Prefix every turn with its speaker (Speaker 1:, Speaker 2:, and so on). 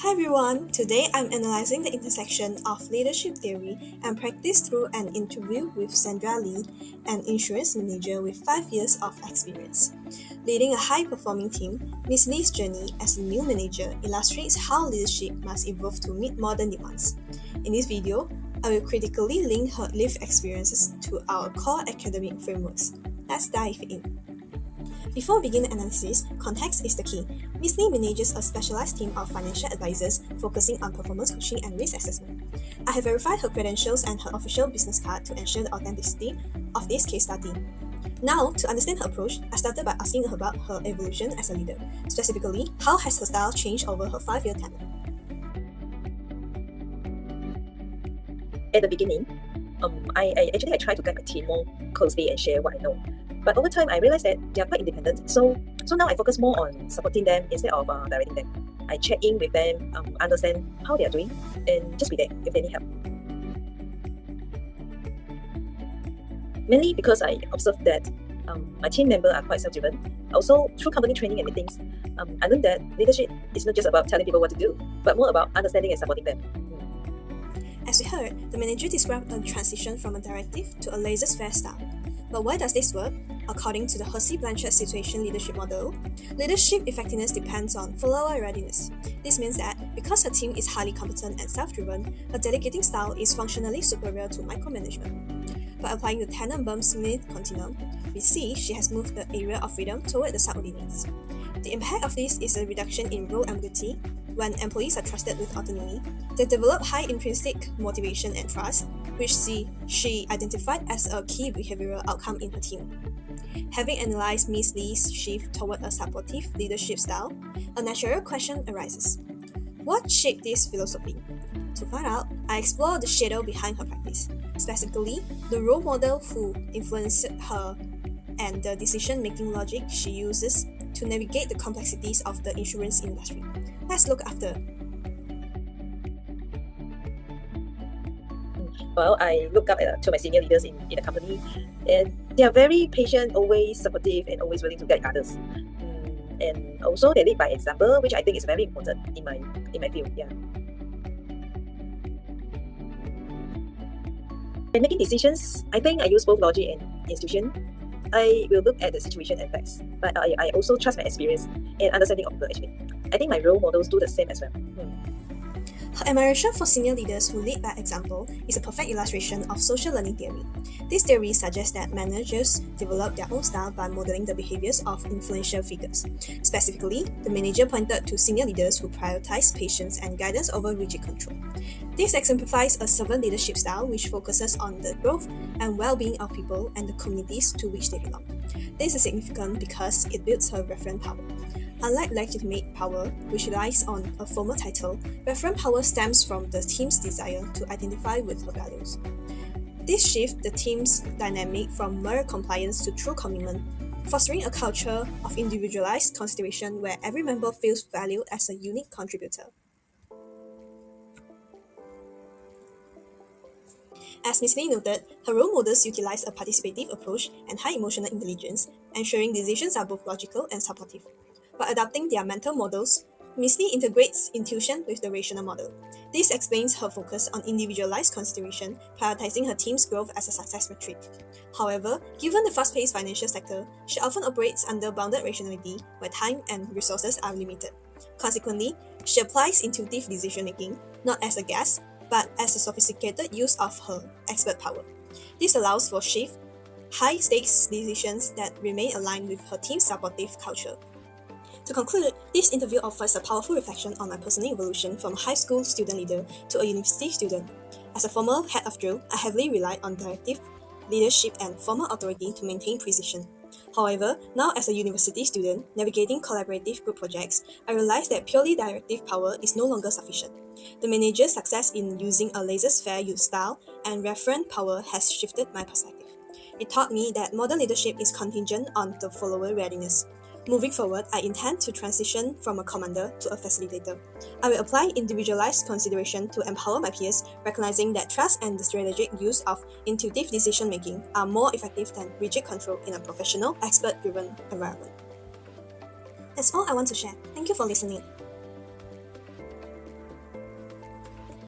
Speaker 1: Hi everyone, today I'm analyzing the intersection of leadership theory and practice through an interview with Sandra Lee, an insurance manager with 5 years of experience. Leading a high-performing team, Ms. Lee's journey as a new manager illustrates how leadership must evolve to meet modern demands. In this video, I will critically link her lived experiences to our core academic frameworks. Let's dive in. Before we begin the analysis, context is the key. Ms. Lee manages a specialized team of financial advisors focusing on performance coaching and risk assessment. I have verified her credentials and her official business card to ensure the authenticity of this case study. Now, to understand her approach, I started by asking her about her evolution as a leader. Specifically, how has her style changed over her 5-year tenure?
Speaker 2: At the beginning, I try to guide my team more closely and share what I know. But over time, I realized that they are quite independent. So now I focus more on supporting them instead of directing them. I check in with them, understand how they are doing, and just be there if they need help. Mainly because I observed that my team members are quite self-driven. Also, through company training and meetings, I learned that leadership is not just about telling people what to do, but more about understanding and supporting them.
Speaker 1: As we heard, the manager described a transition from a directive to a laissez-faire style. But why does this work? According to the Hussey-Blanchard situation leadership model, leadership effectiveness depends on follower readiness. This means that because her team is highly competent and self-driven, a delegating style is functionally superior to micromanagement. By applying the Tannenbaum-Smith continuum, we see she has moved the area of freedom toward the subordinates. The impact of this is a reduction in role ambiguity. When employees are trusted with autonomy, they develop high intrinsic motivation and trust, which she identified as a key behavioral outcome in her team. Having analyzed Ms. Lee's shift toward a supportive leadership style, a natural question arises. What shaped this philosophy? To find out, I explore the shadow behind her practice, specifically the role model who influenced her and the decision-making logic she uses to navigate the complexities of the insurance industry. Let's look after.
Speaker 2: Well, I look up to my senior leaders in the company, and they are very patient, always supportive, and always willing to guide others. And also, they lead by example, which I think is very important in my field. Yeah. When making decisions, I think I use both logic and institution. I will look at the situation and facts, but I also trust my experience and understanding of the achievement. I think my role models do the same as well.
Speaker 1: Her admiration for senior leaders who lead by example is a perfect illustration of social learning theory. This theory suggests that managers develop their own style by modeling the behaviors of influential figures. Specifically, the manager pointed to senior leaders who prioritize patience and guidance over rigid control. This exemplifies a servant leadership style which focuses on the growth and well-being of people and the communities to which they belong. This is significant because it builds her referent power. Unlike legitimate power, which relies on a formal title, referent power stems from the team's desire to identify with her values. This shifts the team's dynamic from mere compliance to true commitment, fostering a culture of individualized consideration where every member feels valued as a unique contributor. As Ms. Lee noted, her role models utilize a participative approach and high emotional intelligence, ensuring decisions are both logical and supportive. By adopting their mental models, Ms. Lee integrates intuition with the rational model. This explains her focus on individualized consideration, prioritizing her team's growth as a success metric. However, given the fast-paced financial sector, she often operates under bounded rationality where time and resources are limited. Consequently, she applies intuitive decision-making, not as a guess, but as a sophisticated use of her expert power. This allows for swift, high-stakes decisions that remain aligned with her team's supportive culture. To conclude, this interview offers a powerful reflection on my personal evolution from a high school student leader to a university student. As a former head of drill, I heavily relied on directive, leadership, and formal authority to maintain precision. However, now as a university student, navigating collaborative group projects, I realized that purely directive power is no longer sufficient. The manager's success in using a laissez-faire use style and referent power has shifted my perspective. It taught me that modern leadership is contingent on the follower readiness. Moving forward, I intend to transition from a commander to a facilitator. I will apply individualized consideration to empower my peers, recognizing that trust and the strategic use of intuitive decision-making are more effective than rigid control in a professional, expert-driven environment. That's all I want to share. Thank you for listening.